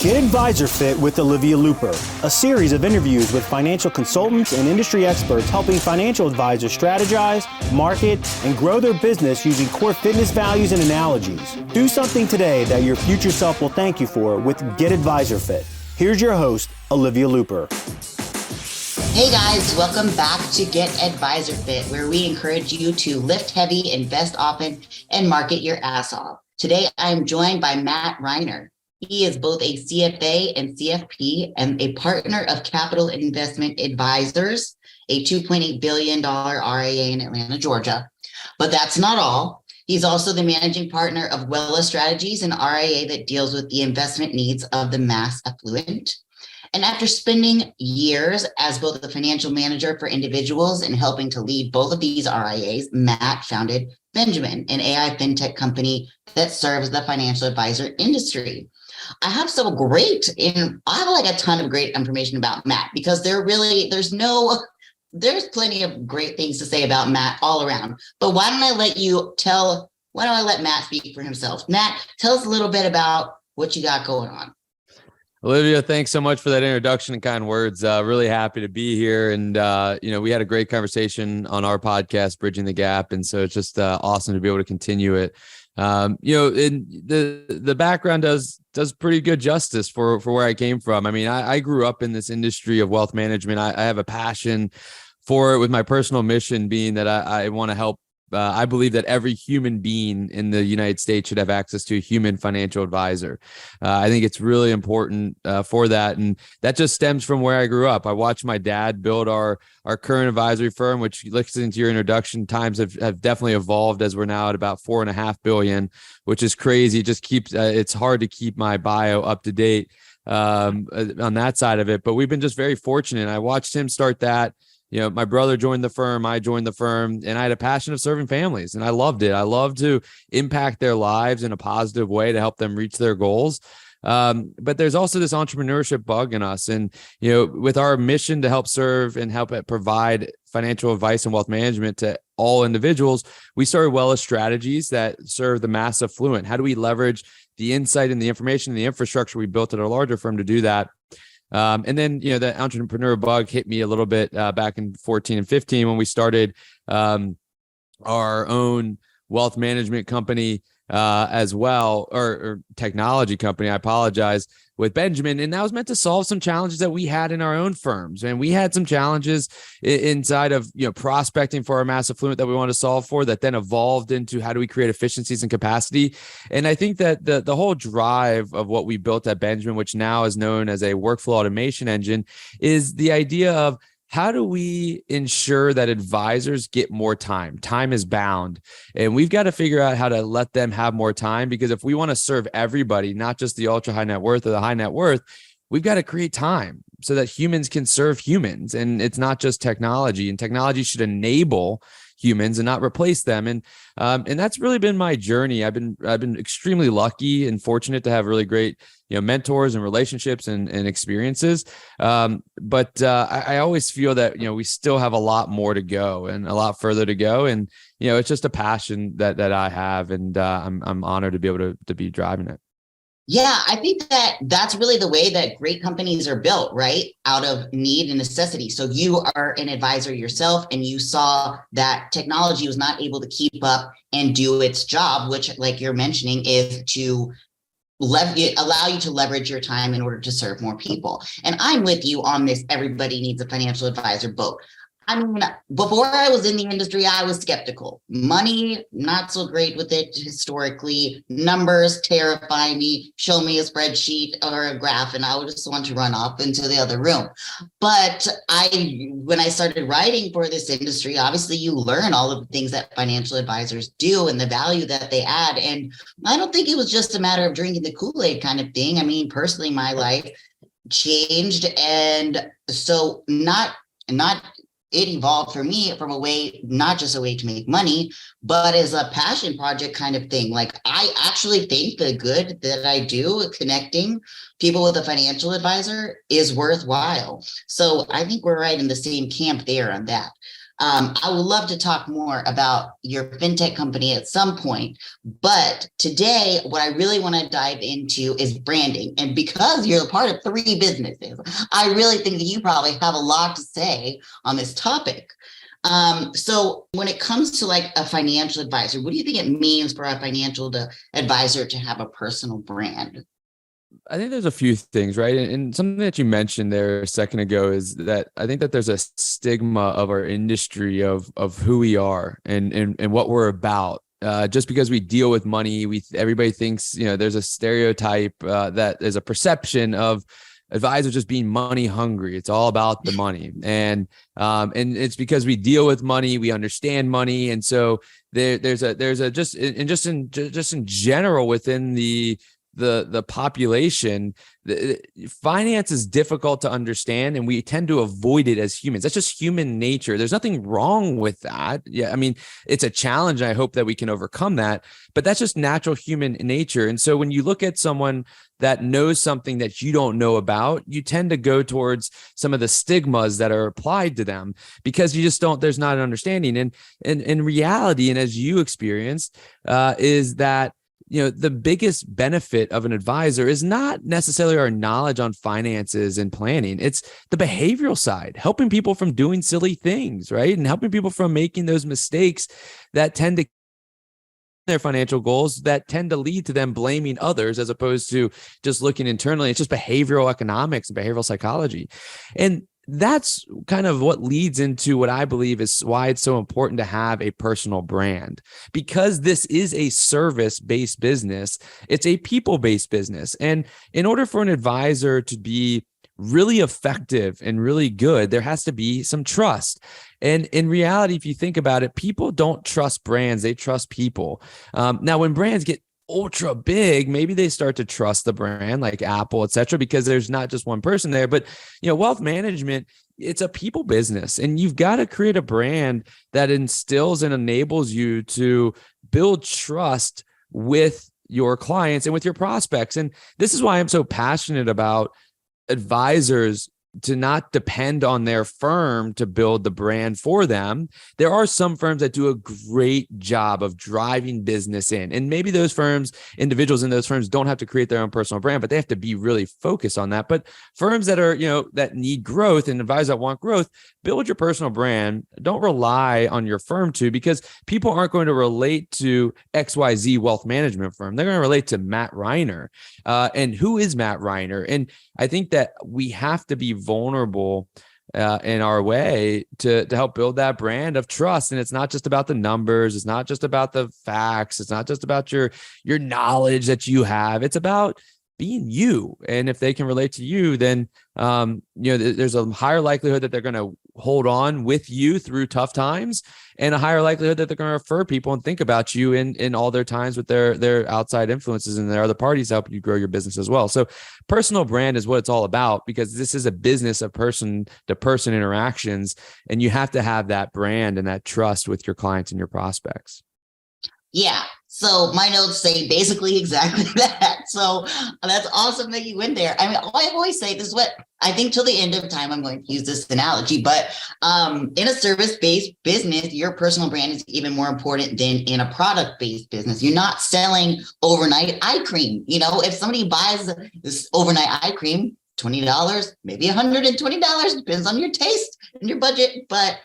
Get Advisor Fit with Olivia Looper, a series of interviews with financial consultants and industry experts helping financial advisors strategize, market, and grow their business using core fitness values and analogies. Do something today that your future self will thank you for with Get Advisor Fit. Here's your host, Olivia Looper. Hey guys, welcome back to Get Advisor Fit, where we encourage you to lift heavy, invest often, and market your ass off. Today, I'm joined by Matt Reiner. He is both a CFA and CFP and a partner of Capital Investment Advisors, a $2.8 billion RIA in Atlanta, Georgia. But that's not all. He's also the managing partner of Wella Strategies, an RIA that deals with the investment needs of the mass affluent. And after spending years as both a financial manager for individuals and helping to lead both of these RIAs, Matt founded Benjamin, an AI fintech company that serves the financial advisor industry. I have a ton of great information about Matt because there's plenty of great things to say about Matt all around. But why don't I let Matt speak for himself? Matt, tell us a little bit about what you got going on. Olivia, thanks so much for that introduction and kind words. Really happy to be here. And, we had a great conversation on our podcast, Bridging the Gap. And so it's just awesome to be able to continue it. And the background does pretty good justice for where I came from. I mean, I grew up in this industry of wealth management. I have a passion for it, with my personal mission being that I want to help. I believe that every human being in the United States should have access to a human financial advisor. I think it's really important for that. And that just stems from where I grew up. I watched my dad build our current advisory firm, which, listening to your introduction, times have definitely evolved as we're now at about $4.5 billion, which is crazy. It just keeps, it's hard to keep my bio up to date on that side of it. But we've been just very fortunate. I watched him start that. My brother joined the firm, I joined the firm, and I had a passion of serving families, and I loved it. I love to impact their lives in a positive way to help them reach their goals. But there's also this entrepreneurship bug in us. And, with our mission to help serve and help provide financial advice and wealth management to all individuals, we started Wella Strategies that serve the mass affluent. How do we leverage the insight and the information and the infrastructure we built at our larger firm to do that? And then, the entrepreneur bug hit me a little bit back in 14 and 15 when we started our own wealth management company as well, or technology company, I apologize, with Benjamin. And that was meant to solve some challenges that we had in our own firms. And we had some challenges inside of, prospecting for our mass affluent that we wanted to solve for, that then evolved into how do we create efficiencies and capacity. And I think that the whole drive of what we built at Benjamin, which now is known as a workflow automation engine, is the idea of, how do we ensure that advisors get more time? Time is bound, and we've got to figure out how to let them have more time, because if we want to serve everybody, not just the ultra high net worth or the high net worth, we've got to create time so that humans can serve humans. And it's not just technology, and technology should enable humans and not replace them. And that's really been my journey. I've been extremely lucky and fortunate to have really great, mentors and relationships and experiences. But I always feel that, we still have a lot more to go and a lot further to go. And, it's just a passion that I have, and I'm honored to be able to be driving it. Yeah, I think that's really the way that great companies are built, right? Out of need and necessity. So you are an advisor yourself, and you saw that technology was not able to keep up and do its job, which, like you're mentioning, is to allow you to leverage your time in order to serve more people. And I'm with you on this. Everybody needs a financial advisor boat. I mean, before I was in the industry, I was skeptical. Money, not so great with it historically. Numbers terrify me. Show me a spreadsheet or a graph, and I would just want to run off into the other room. But when I started writing for this industry, obviously you learn all of the things that financial advisors do and the value that they add. And I don't think it was just a matter of drinking the Kool-Aid kind of thing. I mean, personally, my life changed. And so it evolved for me from a way, not just a way to make money, but as a passion project kind of thing. Like, I actually think the good that I do connecting people with a financial advisor is worthwhile. So I think we're right in the same camp there on that. I would love to talk more about your fintech company at some point, but today what I really want to dive into is branding. And because you're a part of 3 businesses, I really think that you probably have a lot to say on this topic. So when it comes to like a financial advisor, what do you think it means for a financial advisor to have a personal brand? I think there's a few things, right? And something that you mentioned there a second ago is that I think that there's a stigma of our industry of who we are and what we're about. Just because we deal with money, everybody thinks, there's a stereotype that is a perception of advisors just being money hungry. It's all about the money, and it's because we deal with money, we understand money, and so there's a just in general within the population, finance is difficult to understand, and we tend to avoid it as humans. That's just human nature. There's nothing wrong with that. Yeah, I mean, it's a challenge, and I hope that we can overcome that, but that's just natural human nature. And so when you look at someone that knows something that you don't know about, you tend to go towards some of the stigmas that are applied to them because you just don't, there's not an understanding. And in reality, and as you experienced, is that the biggest benefit of an advisor is not necessarily our knowledge on finances and planning. It's the behavioral side, helping people from doing silly things, right? And helping people from making those mistakes that tend to their financial goals that tend to lead to them blaming others as opposed to just looking internally. It's just behavioral economics and behavioral psychology. And that's kind of what leads into what I believe is why it's so important to have a personal brand, because this is a service-based business. It's a people-based business. And in order for an advisor to be really effective and really good, there has to be some trust. And in reality, if you think about it, people don't trust brands, they trust people. Now, when brands get ultra big, maybe they start to trust the brand like Apple, et cetera, because there's not just one person there. But wealth management, it's a people business, and you've got to create a brand that instills and enables you to build trust with your clients and with your prospects. And this is why I'm so passionate about advisors to not depend on their firm to build the brand for them. There are some firms that do a great job of driving business in, and maybe those firms, individuals in those firms don't have to create their own personal brand, but they have to be really focused on that. But firms that are, that need growth and advisors that want growth, build your personal brand. Don't rely on your firm because people aren't going to relate to XYZ wealth management firm. They're going to relate to Matt Reiner. And who is Matt Reiner? And I think that we have to be vulnerable in our way to help build that brand of trust. And it's not just about the numbers. It's not just about the facts. It's not just about your knowledge that you have. It's about being you. And if they can relate to you, then there's a higher likelihood that they're going to hold on with you through tough times, and a higher likelihood that they're going to refer people and think about you in all their times with their outside influences and their other parties helping you grow your business as well. So personal brand is what it's all about, because this is a business of person to person interactions, and you have to have that brand and that trust with your clients and your prospects. Yeah. So my notes say basically exactly that. So that's awesome that you went there. I mean, I always say this is what I think till the end of time, I'm going to use this analogy, but in a service-based business, your personal brand is even more important than in a product-based business. You're not selling overnight eye cream. If somebody buys this overnight eye cream, $20, maybe $120, depends on your taste and your budget. But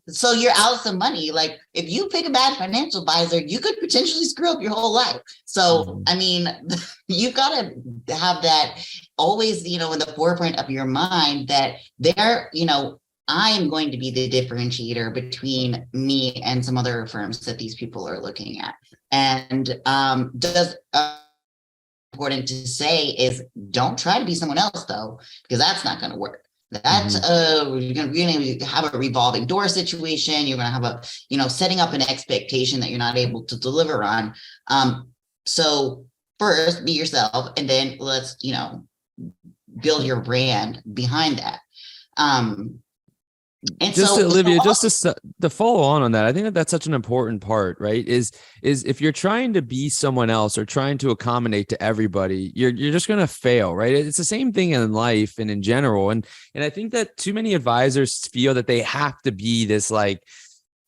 so you're out some money. Like if you pick a bad financial advisor, you could potentially screw up your whole life. So, I mean, you've got to have that always, in the forefront of your mind that I'm going to be the differentiator between me and some other firms that these people are looking at. And important to say is don't try to be someone else though, because that's not going to work. That's you're going to have a revolving door situation. You're going to have a setting up an expectation that you're not able to deliver on. So first be yourself, and then let's build your brand behind that. And just so, Olivia, just to follow on that, I think that's such an important part, right? Is if you're trying to be someone else or trying to accommodate to everybody, you're just going to fail, right? It's the same thing in life and in general. And I think that too many advisors feel that they have to be this like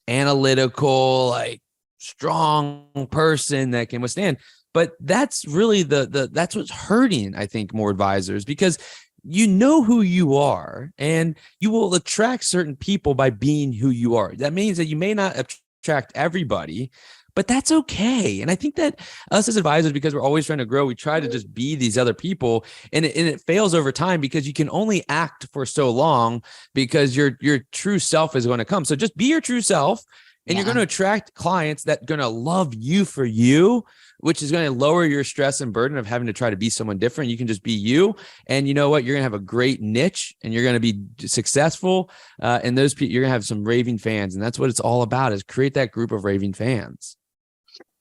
analytical, like strong person that can withstand. But that's really that's what's hurting, I think, more advisors, because you know who you are and you will attract certain people by being who you are. That means that you may not attract everybody, but that's okay. And I think that us as advisors, because we're always trying to grow, we try to just be these other people, and it fails over time because you can only act for so long because your true self is going to come. So just be your true self, and you're going to attract clients that are going to love you for you, which is going to lower your stress and burden of having to try to be someone different. You can just be you. And you know what? You're going to have a great niche and you're going to be successful. And those people, you're going to have some raving fans. And that's what it's all about, is create that group of raving fans.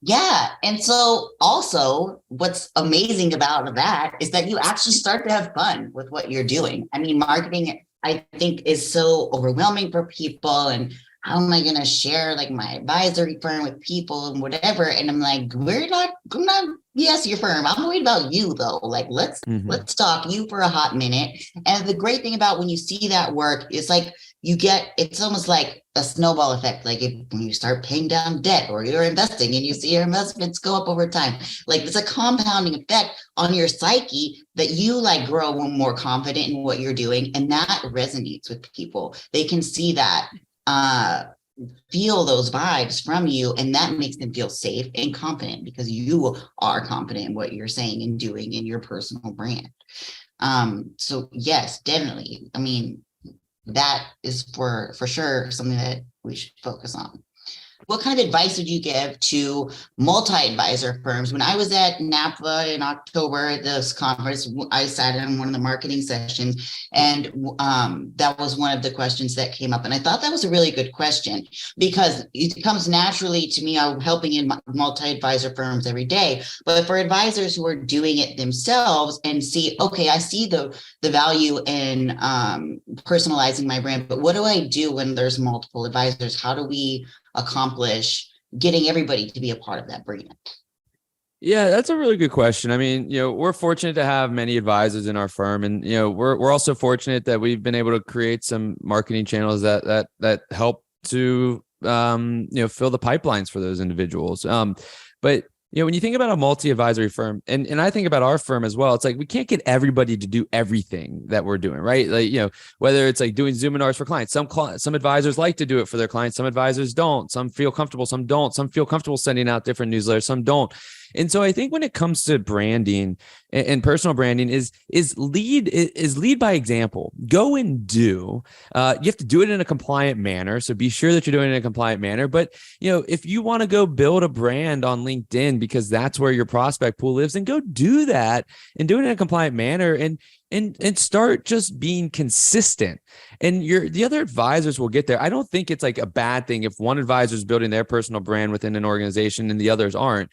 Yeah. And so also what's amazing about that is that you actually start to have fun with what you're doing. I mean, marketing, I think, is so overwhelming for people. And how am I going to share like my advisory firm with people and whatever? And I'm like, I'm not, yes, your firm. I'm worried about you though. Like, let's talk you for a hot minute. And the great thing about when you see that work is like, it's almost like a snowball effect. Like when you start paying down debt or you're investing and you see your investments go up over time, like it's a compounding effect on your psyche that you like grow more confident in what you're doing. And that resonates with people. They can see that, feel those vibes from you, and that makes them feel safe and confident because you are confident in what you're saying and doing in your personal brand. So yes, definitely. I mean, that is for sure something that we should focus on. What kind of advice would you give to multi-advisor firms? When I was at NAPA in October at this conference, I sat in one of the marketing sessions, and that was one of the questions that came up. And I thought that was a really good question because it comes naturally to me. I'm helping in multi-advisor firms every day, but for advisors who are doing it themselves and see, okay, I see the value in personalizing my brand, but what do I do when there's multiple advisors? How do we accomplish getting everybody to be a part of that brand? Yeah, that's a really good question. I mean, we're fortunate to have many advisors in our firm, and we're also fortunate that we've been able to create some marketing channels that help to fill the pipelines for those individuals. But when you think about a multi-advisory firm, and I think about our firm as well, it's like we can't get everybody to do everything that we're doing, right? Like, whether it's like doing Zoominars for clients, some advisors like to do it for their clients, some advisors don't, some feel comfortable, some don't, some feel comfortable sending out different newsletters, some don't. And so I think when it comes to branding and personal branding is lead by example. Go and do. You have to do it in a compliant manner. So be sure that you're doing it in a compliant manner. But if you want to go build a brand on LinkedIn because that's where your prospect pool lives, then go do that and do it in a compliant manner and start just being consistent. And the other advisors will get there. I don't think it's like a bad thing if one advisor is building their personal brand within an organization and the others aren't.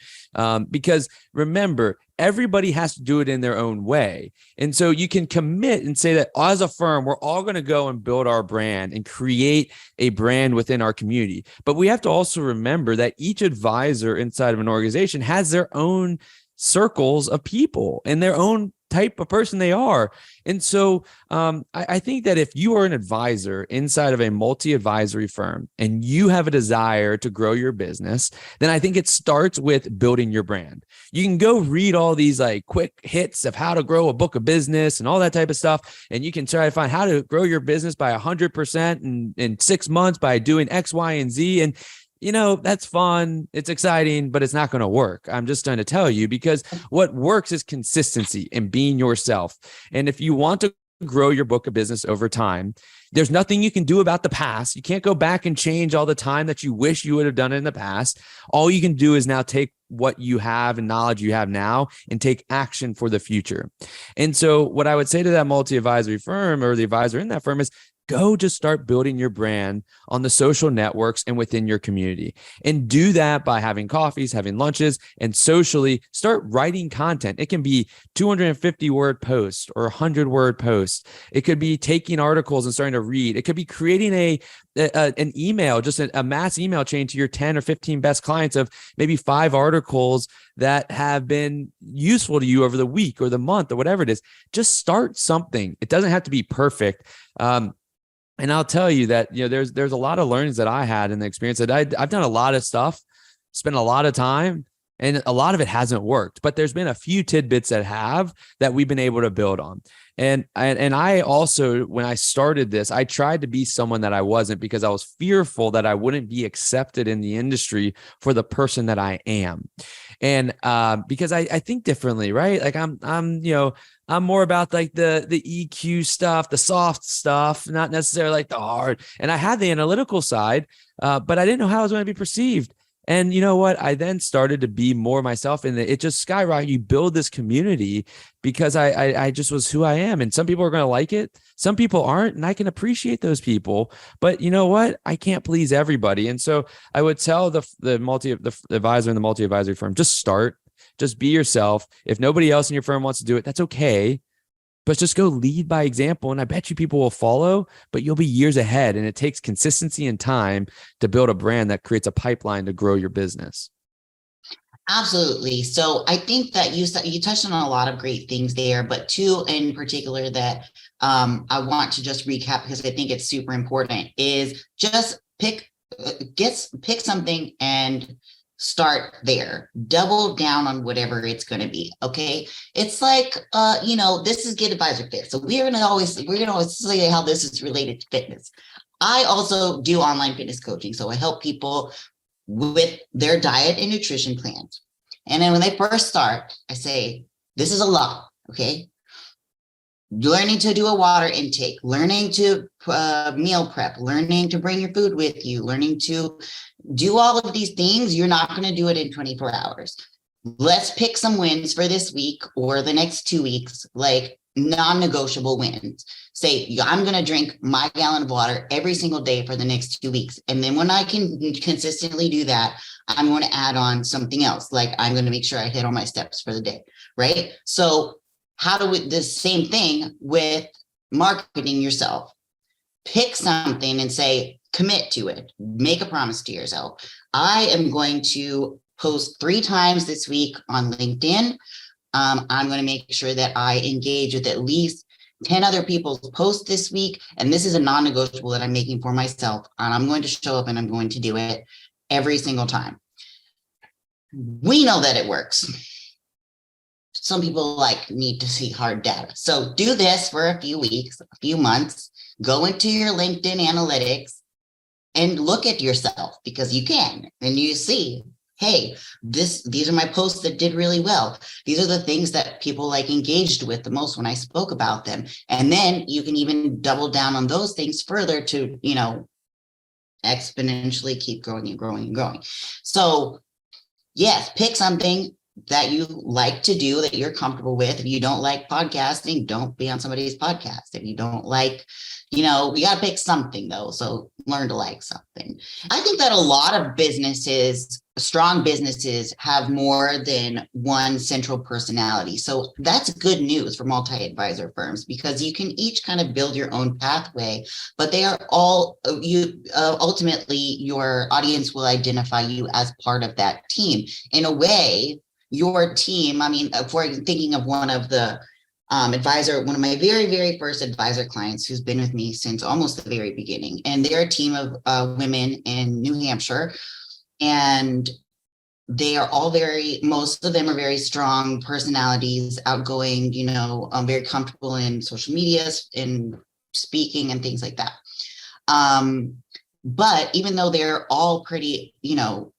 Because remember, everybody has to do it in their own way. And so you can commit and say that as a firm, we're all going to go and build our brand and create a brand within our community. But we have to also remember that each advisor inside of an organization has their own circles of people and their own type of person they are. And so I think that if you are an advisor inside of a multi-advisory firm and you have a desire to grow your business, then I think it starts with building your brand. You can go read all these like quick hits of how to grow a book of business and all that type of stuff. And you can try to find how to grow your business by 100% in 6 months by doing X, Y, and Z. And that's fun. It's exciting, but it's not going to work. I'm just trying to tell you, because what works is consistency and being yourself. And if you want to grow your book of business over time, there's nothing you can do about the past. You can't go back and change all the time that you wish you would have done in the past. All you can do is now take what you have and knowledge you have now and take action for the future. And so what I would say to that multi-advisory firm or the advisor in that firm is, go just start building your brand on the social networks and within your community. And do that by having coffees, having lunches, and socially start writing content. It can be 250-word posts or 100-word posts. It could be taking articles and starting to read. It could be creating an email, just a mass email chain to your 10 or 15 best clients of maybe 5 articles that have been useful to you over the week or the month or whatever it is. Just start something. It doesn't have to be perfect. And I'll tell you that, there's a lot of learnings that I had in the experience that I've done a lot of stuff, spent a lot of time, and a lot of it hasn't worked, but there's been a few tidbits that we've been able to build on. And I also, when I started this, I tried to be someone that I wasn't, because I was fearful that I wouldn't be accepted in the industry for the person that I am. And because I think differently, right? Like I'm more about like the EQ stuff, the soft stuff, not necessarily like the hard. And I had the analytical side, but I didn't know how I was going to be perceived. And you know what? I then started to be more myself, and it just skyrocketed. You build this community because I just was who I am. And some people are going to like it. Some people aren't. And I can appreciate those people. But you know what? I can't please everybody. And so I would tell the advisor in the multi-advisory firm, just start, just be yourself. If nobody else in your firm wants to do it, that's okay. But just go lead by example. And I bet you people will follow, but you'll be years ahead. And it takes consistency and time to build a brand that creates a pipeline to grow your business. Absolutely. So I think that you touched on a lot of great things there, but two in particular that I want to just recap, because I think it's super important, is just pick something and start there. Double down on whatever it's going to be. Okay. It's like, this is Get Advisor Fit. So we're going to always say how this is related to fitness. I also do online fitness coaching. So I help people with their diet and nutrition plans. And then when they first start, I say, this is a lot. Okay. Learning to do a water intake, learning to meal prep, learning to bring your food with you, learning to do all of these things. You're not going to do it in 24 hours. Let's pick some wins for this week or the next 2 weeks, like non-negotiable wins. Say, I'm going to drink my gallon of water every single day for the next 2 weeks. And then when I can consistently do that, I'm going to add on something else. Like I'm going to make sure I hit all my steps for the day. Right. So how do we, the same thing with marketing yourself? Pick something and say, commit to it. Make a promise to yourself. I am going to post 3 times this week on LinkedIn. I'm going to make sure that I engage with at least 10 other people's posts this week. And this is a non-negotiable that I'm making for myself. And I'm going to show up and I'm going to do it every single time. We know that it works. Some people need to see hard data. So do this for a few weeks, a few months, go into your LinkedIn analytics and look at yourself, because you can, and you see, hey, these are my posts that did really well. These are the things that people engaged with the most when I spoke about them. And then you can even double down on those things further to, exponentially keep growing and growing and growing. So yes, pick something that you like to do, that you're comfortable with. If you don't like podcasting, don't be on somebody's podcast. If you don't like, we got to pick something though. So learn to like something. I think that a lot of strong businesses have more than one central personality. So that's good news for multi-advisor firms, because you can each kind of build your own pathway, but they are all ultimately your audience will identify you as part of that team. In a way, your team, for thinking of one of my very, very first advisor clients who's been with me since almost the very beginning. And they're a team of women in New Hampshire. And they are all most of them are very strong personalities, outgoing, very comfortable in social media and speaking and things like that. But even though they're all pretty,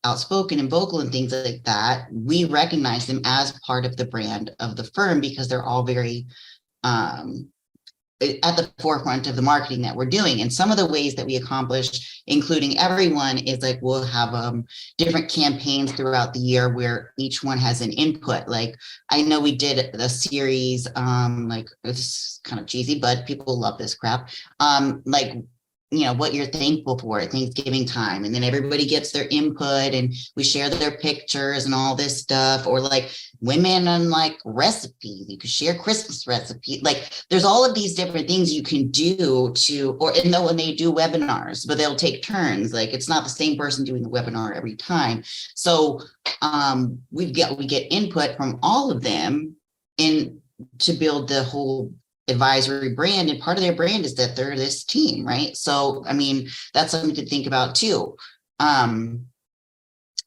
outspoken and vocal and things like that, we recognize them as part of the brand of the firm, because they're all very at the forefront of the marketing that we're doing. And some of the ways that we accomplish including everyone is we'll have different campaigns throughout the year where each one has an input. I know we did a series, it's kind of cheesy, but people love this crap. What you're thankful for at Thanksgiving time. And then everybody gets their input and we share their pictures and all this stuff. Or women on recipes. You could share Christmas recipes. There's all of these different things you can do when they do webinars, but they'll take turns. It's not the same person doing the webinar every time. So we get input from all of them to build the whole advisory brand, and part of their brand is that they're this team, right? So, I mean, that's something to think about too. That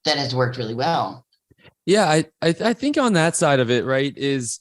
has worked really well. Yeah, I think on that side of it, right, is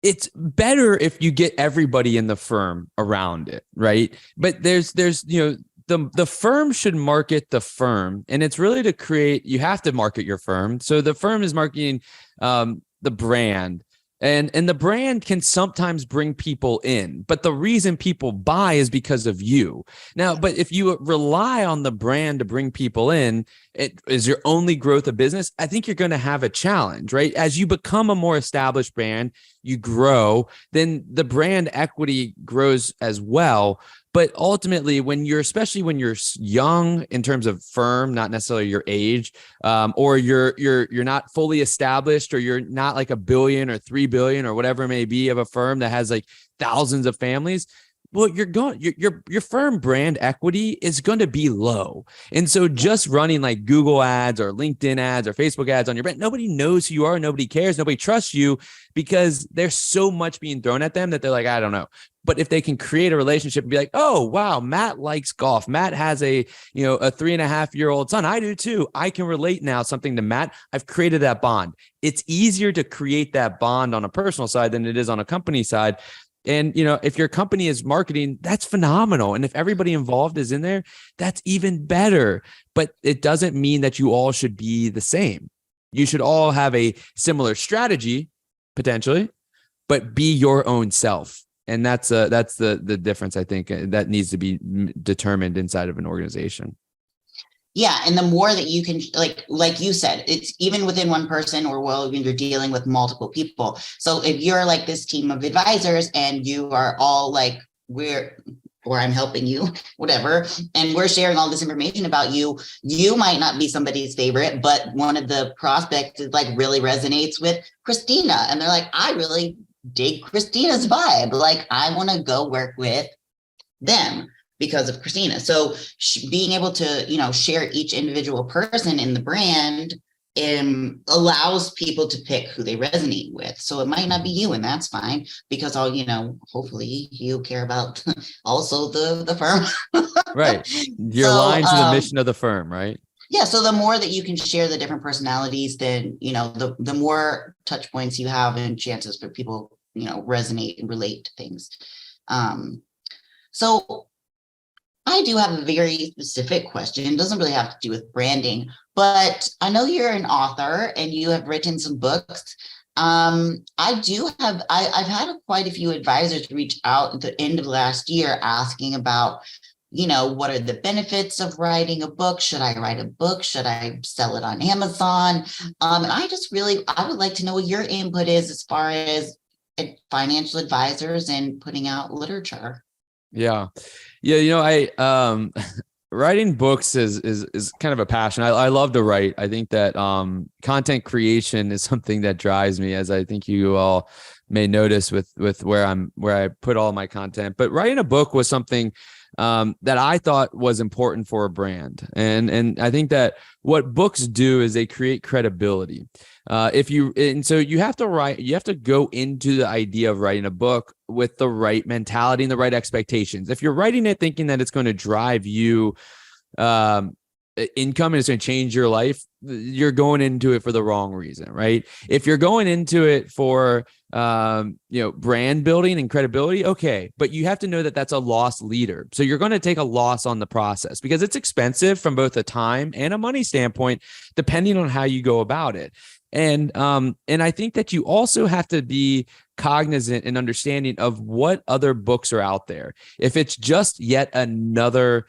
it's better if you get everybody in the firm around it, right? But there's the firm should market the firm, and it's really to create, you have to market your firm. So the firm is marketing the brand. And the brand can sometimes bring people in, but the reason people buy is because of you. Now, but if you rely on the brand to bring people in, it is your only growth of business, I think you're going to have a challenge, right? As you become a more established brand, you grow, then the brand equity grows as well. But ultimately, especially when you're young in terms of firm, not necessarily your age, or you're not fully established, or you're not like 1 billion or 3 billion or whatever it may be of a firm that has like thousands of families, well, your firm brand equity is going to be low. And so just running like Google ads or LinkedIn ads or Facebook ads on your brand, nobody knows who you are. Nobody cares. Nobody trusts you because there's so much being thrown at them that they're like, I don't know. But if they can create a relationship and be like, oh, wow, Matt likes golf. Matt has a 3.5-year-old son. I do too. I can relate now something to Matt. I've created that bond. It's easier to create that bond on a personal side than it is on a company side. And, if your company is marketing, that's phenomenal. And if everybody involved is in there, that's even better. But it doesn't mean that you all should be the same. You should all have a similar strategy, potentially, but be your own self. And that's the difference, I think, that needs to be determined inside of an organization. Yeah. And the more that you can, like you said, it's even within one person, or when you're dealing with multiple people. So if you're like this team of advisors and you are all like, I'm helping you, whatever, and we're sharing all this information about you, you might not be somebody's favorite, but one of the prospects is like really resonates with Christina. And they're like, I really dig Christina's vibe. Like, I want to go work with them because of Christina. So being able to, share each individual person in the brand allows people to pick who they resonate with. So it might not be you, and that's fine, because hopefully you care about also the firm. Right. You're aligned to the mission of the firm, right? Yeah. So the more that you can share the different personalities, then, the more touch points you have and chances for people, resonate and relate to things. So I do have a very specific question. It doesn't really have to do with branding, but I know you're an author and you have written some books. I've had quite a few advisors reach out at the end of last year asking about, what are the benefits of writing a book? Should I write a book? Should I sell it on Amazon? And I would like to know what your input is as far as financial advisors and putting out literature. Yeah. I writing books is kind of a passion. I love to write. I think that content creation is something that drives me, as I think you all may notice with where I put all my content. But writing a book was something that I thought was important for a brand. And I think that what books do is they create credibility. So you have to go into the idea of writing a book with the right mentality and the right expectations. If you're writing it thinking that it's going to drive you income and it's going to change your life, you're going into it for the wrong reason, right? If you're going into it for brand building and credibility, okay, but you have to know that that's a loss leader. So you're going to take a loss on the process because it's expensive from both a time and a money standpoint, depending on how you go about it. And I think that you also have to be cognizant and understanding of what other books are out there. If it's just yet another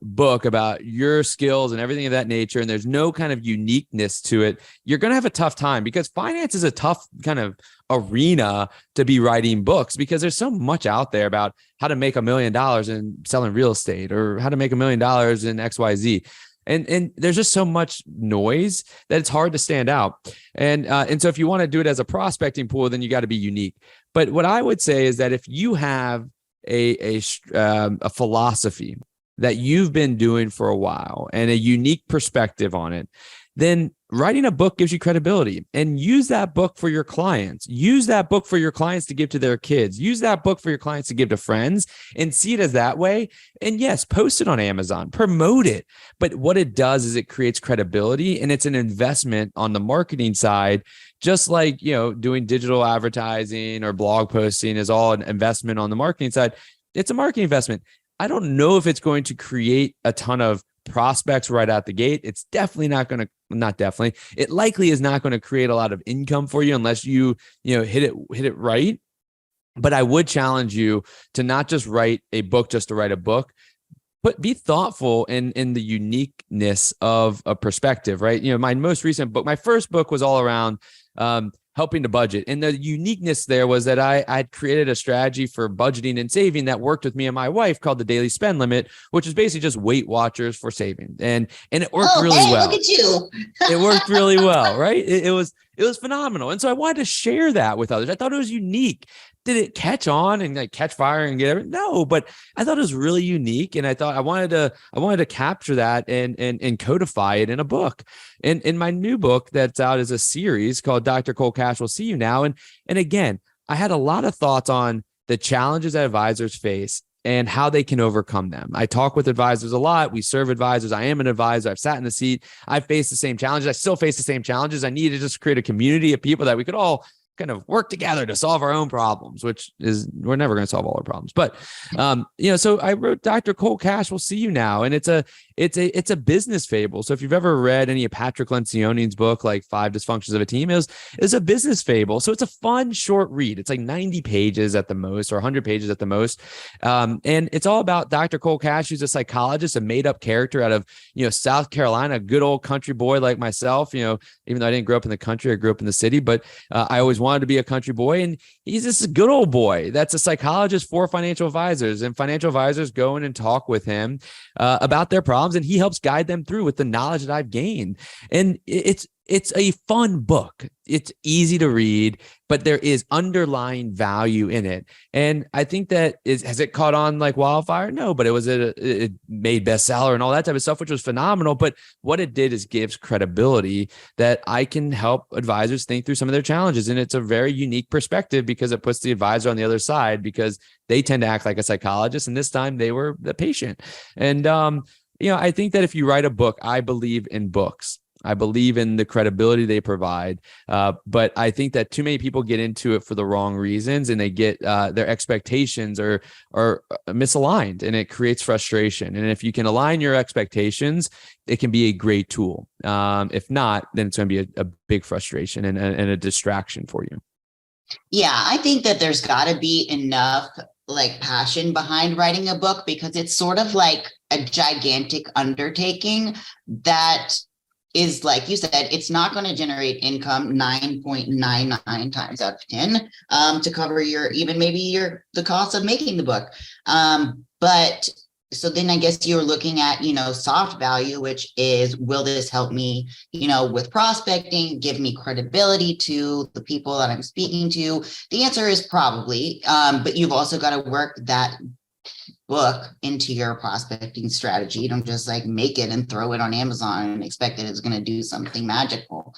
book about your skills and everything of that nature, and there's no kind of uniqueness to it, you're going to have a tough time, because finance is a tough kind of arena to be writing books, because there's so much out there about how to make $1 million in selling real estate, or how to make $1 million in XYZ. And there's just so much noise that it's hard to stand out. And so if you want to do it as a prospecting pool, then you got to be unique. But what I would say is that if you have a philosophy that you've been doing for a while and a unique perspective on it, then writing a book gives you credibility, and use that book for your clients. Use that book for your clients to give to their kids. Use that book for your clients to give to friends, and see it as that way. And yes, post it on Amazon, promote it. But what it does is it creates credibility, and it's an investment on the marketing side, just like, doing digital advertising or blog posting is all an investment on the marketing side. It's a marketing investment. I don't know if it's going to create a ton of prospects right out the gate. It's definitely not going to, not definitely, it likely is not going to create a lot of income for you unless you hit it right. But I would challenge you to not just write a book just to write a book, but be thoughtful in the uniqueness of a perspective, right? My most recent book, my first book was all around helping to budget. And the uniqueness there was that I'd created a strategy for budgeting and saving that worked with me and my wife called the daily spend limit, which is basically just Weight Watchers for saving. And it worked really well. Look at you. It worked really well, right? It was phenomenal. And so I wanted to share that with others. I thought it was unique. Did it catch on and like catch fire and get everything? No, but I thought it was really unique. And I thought I wanted to capture that and codify it in a book. And in my new book that's out is a series called Dr. Cole Cash Will See You Now. And again, I had a lot of thoughts on the challenges that advisors face and how they can overcome them. I talk with advisors a lot. We serve advisors. I am an advisor. I've sat in the seat. I've faced the same challenges. I still face the same challenges. I need to just create a community of people that we could all kind of work together to solve our own problems, which is, we're never going to solve all our problems. But, so I wrote Dr. Cole Cash Will See You Now. And it's a business fable. So if you've ever read any of Patrick Lencioni's book, like 5 Dysfunctions of a Team, is a business fable. So it's a fun, short read. It's like 90 pages at the most, or 100 pages at the most. And it's all about Dr. Cole Cash, who's a psychologist, a made up character out of, South Carolina, a good old country boy like myself, even though I didn't grow up in the country, I grew up in the city, but I always wanted to be a country boy. And he's this good old boy that's a psychologist for financial advisors, and financial advisors go in and talk with him about their problems, and he helps guide them through with the knowledge that I've gained. And it's a fun book. It's easy to read, but there is underlying value in it. And I think that has it caught on like wildfire? No, but it made bestseller and all that type of stuff, which was phenomenal. But what it did is gives credibility that I can help advisors think through some of their challenges. And it's a very unique perspective because it puts the advisor on the other side, because they tend to act like a psychologist. And this time they were the patient. And, I think that if you write a book, I believe in books. I believe in the credibility they provide. But I think that too many people get into it for the wrong reasons, and they get their expectations are misaligned, and it creates frustration. And if you can align your expectations, it can be a great tool. If not, then it's going to be a big frustration and a distraction for you. Yeah, I think that there's got to be enough like passion behind writing a book, because it's sort of like a gigantic undertaking that is, like you said, it's not going to generate income 9.99 times out of 10 to cover the cost of making the book. But so then I guess you're looking at, soft value, which is, will this help me, with prospecting, give me credibility to the people that I'm speaking to? The answer is probably, but you've also got to work that book into your prospecting strategy. You don't just like make it and throw it on Amazon and expect that it's going to do something magical.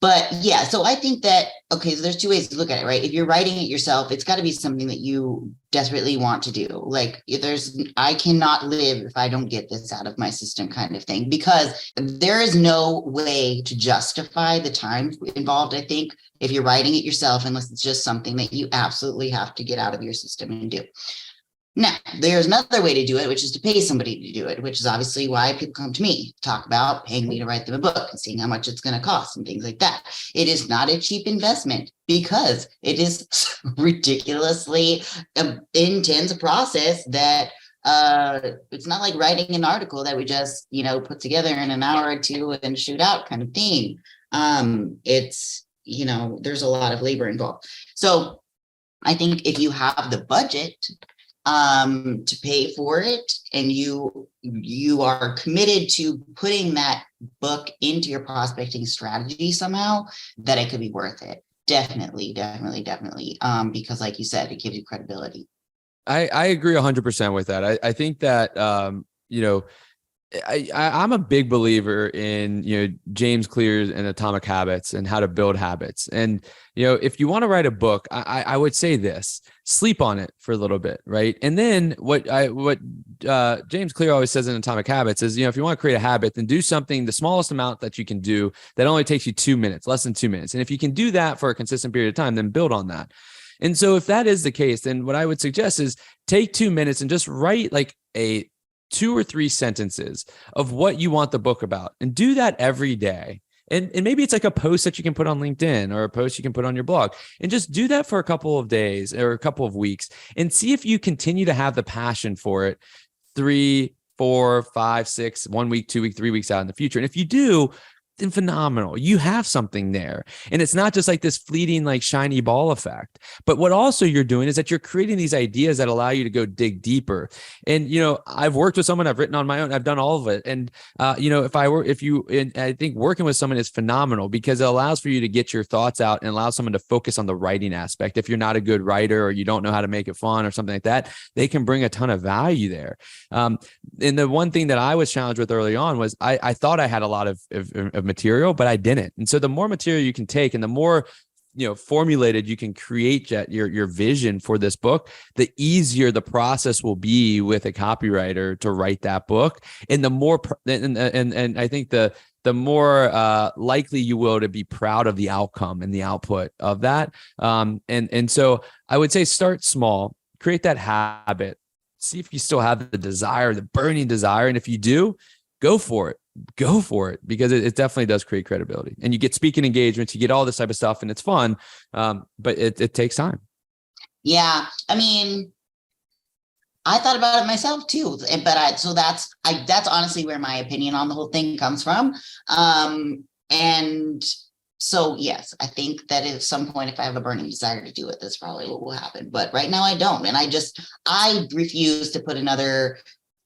But yeah, so I think that, okay, so there's 2 ways to look at it, right? If you're writing it yourself, it's got to be something that you desperately want to do. Like I cannot live if I don't get this out of my system kind of thing, because there is no way to justify the time involved, I think, if you're writing it yourself, unless it's just something that you absolutely have to get out of your system and do. Now, there's another way to do it, which is to pay somebody to do it, which is obviously why people come to me, talk about paying me to write them a book and seeing how much it's going to cost and things like that. It is not a cheap investment, because it is ridiculously intense process that it's not like writing an article that we just, put together in an hour or 2 and shoot out kind of thing. It's, there's a lot of labor involved. So I think if you have the budget to pay for it, and you are committed to putting that book into your prospecting strategy somehow, that it could be worth it. Definitely. Because like you said, it gives you credibility. I agree 100% with that. I think that, I'm a big believer in, James Clear's and Atomic Habits and how to build habits. And, if you want to write a book, I would say this: sleep on it for a little bit. Right. And then what James Clear always says in Atomic Habits is, if you want to create a habit, then do something, the smallest amount that you can do that only takes you 2 minutes, less than 2 minutes. And if you can do that for a consistent period of time, then build on that. And so if that is the case, then what I would suggest is take 2 minutes and just write like a 2 or 3 sentences of what you want the book about, and do that every day. And maybe it's like a post that you can put on LinkedIn or a post you can put on your blog, and just do that for a couple of days or a couple of weeks and see if you continue to have the passion for it 3, 4, 5, 6, 1 week, 2 week, 3 weeks out in the future. And if you do, then phenomenal. You have something there. And it's not just like this fleeting, like shiny ball effect. But what also you're doing is that you're creating these ideas that allow you to go dig deeper. And, I've worked with someone, I've written on my own, I've done all of it. And, I think working with someone is phenomenal because it allows for you to get your thoughts out and allows someone to focus on the writing aspect. If you're not a good writer or you don't know how to make it fun or something like that, they can bring a ton of value there. And the one thing that I was challenged with early on was I thought I had a lot of material, but I didn't. And so the more material you can take and the more formulated you can create your vision for this book, the easier the process will be with a copywriter to write that book. And the more and I think the more likely you will to be proud of the outcome and the output of that. And so I would say start small, create that habit, see if you still have the desire, the burning desire. And if you do, go for it because it definitely does create credibility, and you get speaking engagements, you get all this type of stuff, and it's fun. But it takes time. Yeah. I mean, I thought about it myself too, but so that's honestly where my opinion on the whole thing comes from. And so, yes, I think that at some point, if I have a burning desire to do it, that's probably what will happen. But right now I don't. And I refuse to put another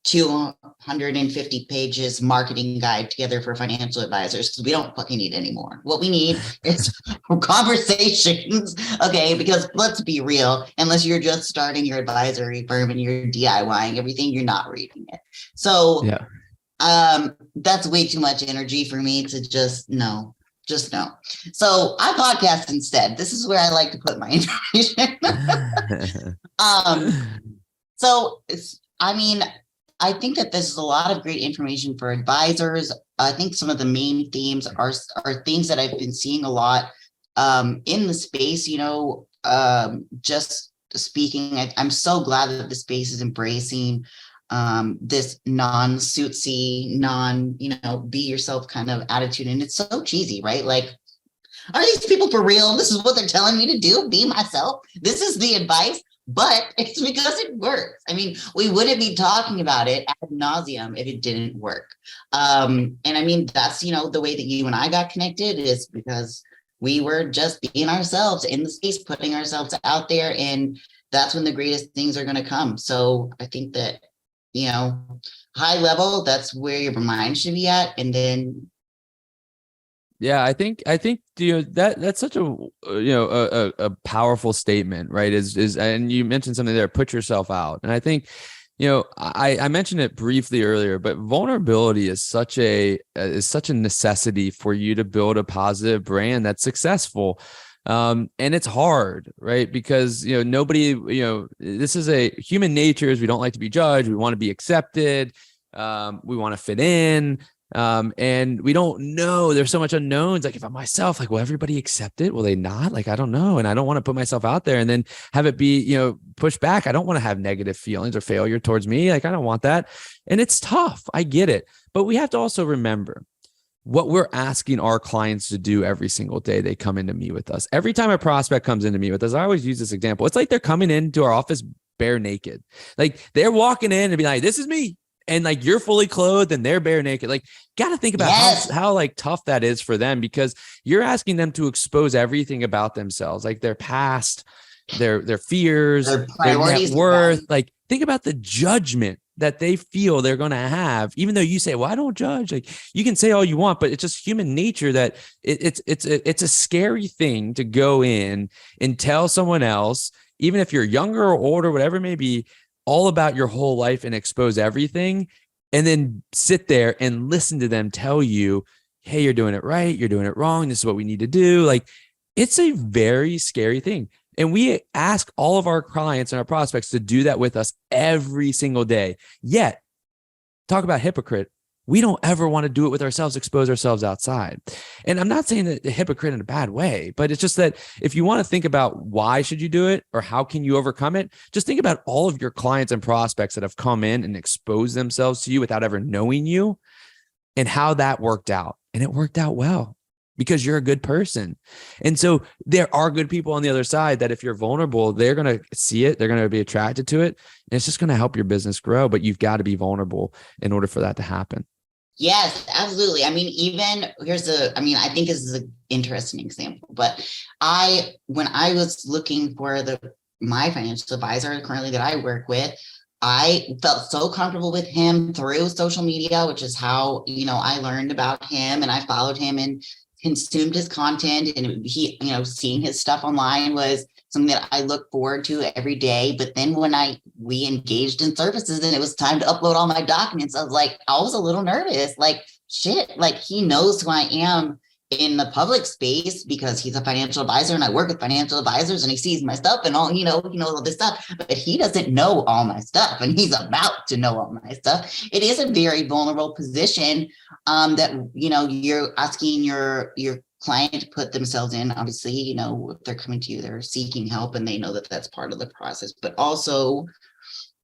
250 pages marketing guide together for financial advisors because we don't fucking need anymore. What we need is conversations. Okay. Because let's be real, unless you're just starting your advisory firm and you're DIYing everything, you're not reading it. So that's way too much energy for me to just no. So I podcast instead. This is where I like to put my information. I think that this is a lot of great information for advisors. I think some of the main themes are things that I've been seeing a lot in the space, just speaking. I'm so glad that the space is embracing this non-suitsy, be yourself kind of attitude. And it's so cheesy, right? Like, are these people for real? This is what they're telling me to do, be myself. This is the advice. But it's because it works. I mean, we wouldn't be talking about it ad nauseum if it didn't work. And I mean, that's, the way that you and I got connected is because we were just being ourselves in the space, putting ourselves out there. And that's when the greatest things are going to come. So I think that, high level, that's where your mind should be at. And then yeah, I think that's such a powerful statement, right? Is and you mentioned something there, put yourself out. And I think, I mentioned it briefly earlier, but vulnerability is such a necessity for you to build a positive brand that's successful. And it's hard, right? Because, nobody, this is a human nature is we don't like to be judged. We want to be accepted. We want to fit in. And we don't know, there's so much unknowns. Like if I'm myself, like, will everybody accept it? Will they not? Like, I don't know. And I don't want to put myself out there and then have it be, pushed back. I don't want to have negative feelings or failure towards me. Like, I don't want that. And it's tough. I get it. But we have to also remember what we're asking our clients to do every single day they come in to meet with us. Every time a prospect comes in to meet with us, I always use this example. It's like they're coming into our office bare naked. Like they're walking in and be like, this is me. And like you're fully clothed and they're bare naked. Like, got to think about how like tough that is for them, because you're asking them to expose everything about themselves, like their past, their fears, their net worth. Like, think about the judgment that they feel they're going to have, even though you say, well, I don't judge. Like, you can say all you want, but it's just human nature that it's a scary thing to go in and tell someone else, even if you're younger or older, whatever it may be, all about your whole life and expose everything. and then sit there and listen to them tell you, hey, you're doing it right, you're doing it wrong, this is what we need to do. Like, it's a very scary thing. And we ask all of our clients and our prospects to do that with us every single day. Yet, talk about hypocrite. We don't ever want to do it with ourselves, expose ourselves outside. And I'm not saying that the hypocrite in a bad way, but it's just that if you want to think about why should you do it or how can you overcome it, just think about all of your clients and prospects that have come in and exposed themselves to you without ever knowing you and how that worked out. And it worked out well because you're a good person. And so there are good people on the other side that if you're vulnerable, they're going to see it. They're going to be attracted to it. And it's just going to help your business grow, but you've got to be vulnerable in order for that to happen. Yes, absolutely. I mean, I think this is an interesting example, but when I was looking for my financial advisor currently that I work with, I felt so comfortable with him through social media, which is how, I learned about him, and I followed him and consumed his content, and he, seeing his stuff online was something that I look forward to every day. But then when we engaged in services and it was time to upload all my documents, I was a little nervous, like, shit, like he knows who I am in the public space because he's a financial advisor and I work with financial advisors and he sees my stuff and all, he knows all this stuff, but he doesn't know all my stuff and he's about to know all my stuff. It is a very vulnerable position that, you're asking your client to put themselves in. Obviously, if they're coming to you, they're seeking help and they know that that's part of the process, but also,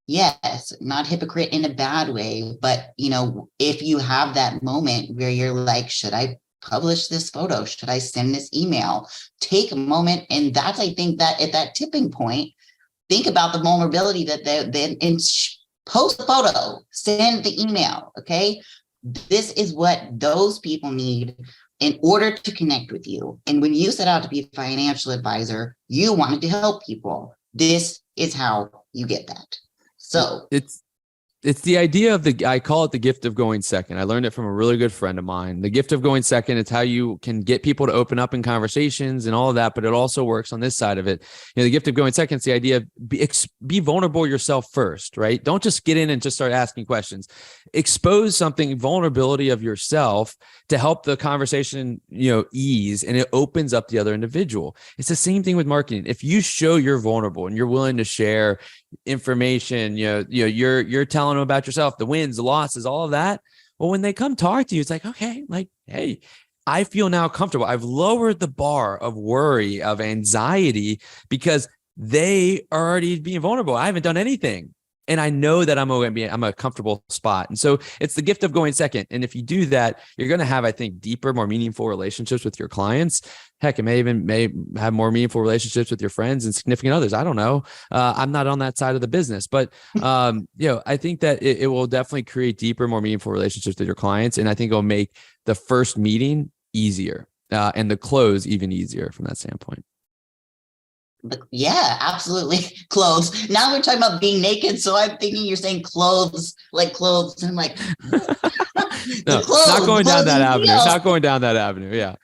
yes, not hypocrite in a bad way, but, if you have that moment where you're like, should I publish this photo? Should I send this email? Take a moment. And that's, I think that at that tipping point, think about the vulnerability that then post the photo, send the email. Okay. This is what those people need in order to connect with you. And when you set out to be a financial advisor, you wanted to help people. This is how you get that. So it's the idea of I call it the gift of going second. I learned it from a really good friend of mine. The gift of going second, it's how you can get people to open up in conversations and all of that, but it also works on this side of it. The gift of going second is the idea of be vulnerable yourself first, right? Don't just get in and just start asking questions. Expose something, vulnerability of yourself to help the conversation, ease, and it opens up the other individual. It's the same thing with marketing. If you show you're vulnerable and you're willing to share information, you're telling them about yourself, the wins, the losses, all of that. Well, when they come talk to you, it's like, okay, like, hey, I feel now comfortable. I've lowered the bar of worry, of anxiety, because they are already being vulnerable. I haven't done anything. And I know that I'm a comfortable spot. And so it's the gift of going second. And if you do that, you're going to have, I think, deeper, more meaningful relationships with your clients. Heck, it may have more meaningful relationships with your friends and significant others. I don't know. I'm not on that side of the business, but I think that it will definitely create deeper, more meaningful relationships with your clients. And I think it'll make the first meeting easier and the close even easier from that standpoint. Yeah, absolutely. Clothes. Now we're talking about being naked, so I'm thinking you're saying clothes, like clothes. And I'm like, no, clothes, not going down that avenue. Deals. Not going down that avenue. Yeah.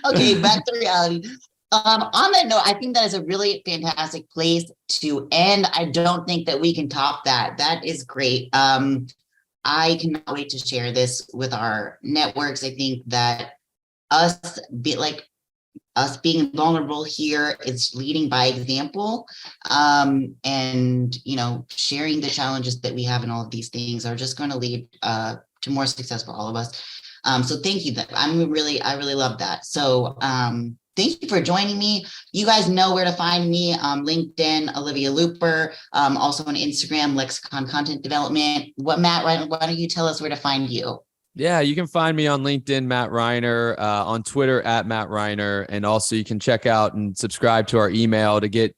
Okay, back to reality. On that note, I think that is a really fantastic place to end. I don't think that we can top that. That is great. I cannot wait to share this with our networks. I think that us being vulnerable here is leading by example, and sharing the challenges that we have in all of these things are just going to lead to more success for all of us. So thank you. I really love that. So thank you for joining me. You guys know where to find me. LinkedIn, Olivia Looper, also on Instagram, Lexicon Content Development. Matt, why don't you tell us where to find you? Yeah, you can find me on LinkedIn, Matt Reiner, on Twitter at Matt Reiner. And also you can check out and subscribe to our email to get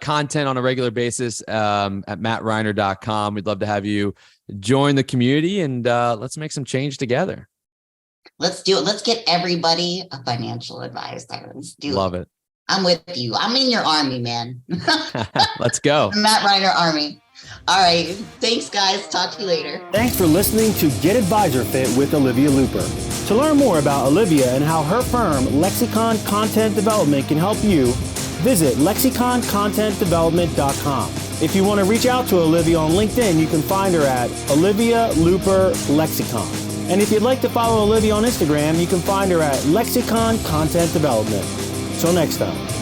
content on a regular basis at mattreiner.com. We'd love to have you join the community and let's make some change together. Let's do it. Let's get everybody a financial advisor. Let's do it. Love it. I'm with you. I'm in your army, man. Let's go. Matt Reiner Army. All right. Thanks, guys. Talk to you later. Thanks for listening to Get Advisor Fit with Olivia Looper. To learn more about Olivia and how her firm, Lexicon Content Development, can help you, visit lexiconcontentdevelopment.com. If you want to reach out to Olivia on LinkedIn, you can find her at Olivia Looper Lexicon. And if you'd like to follow Olivia on Instagram, you can find her at Lexicon Content Development. Till next time.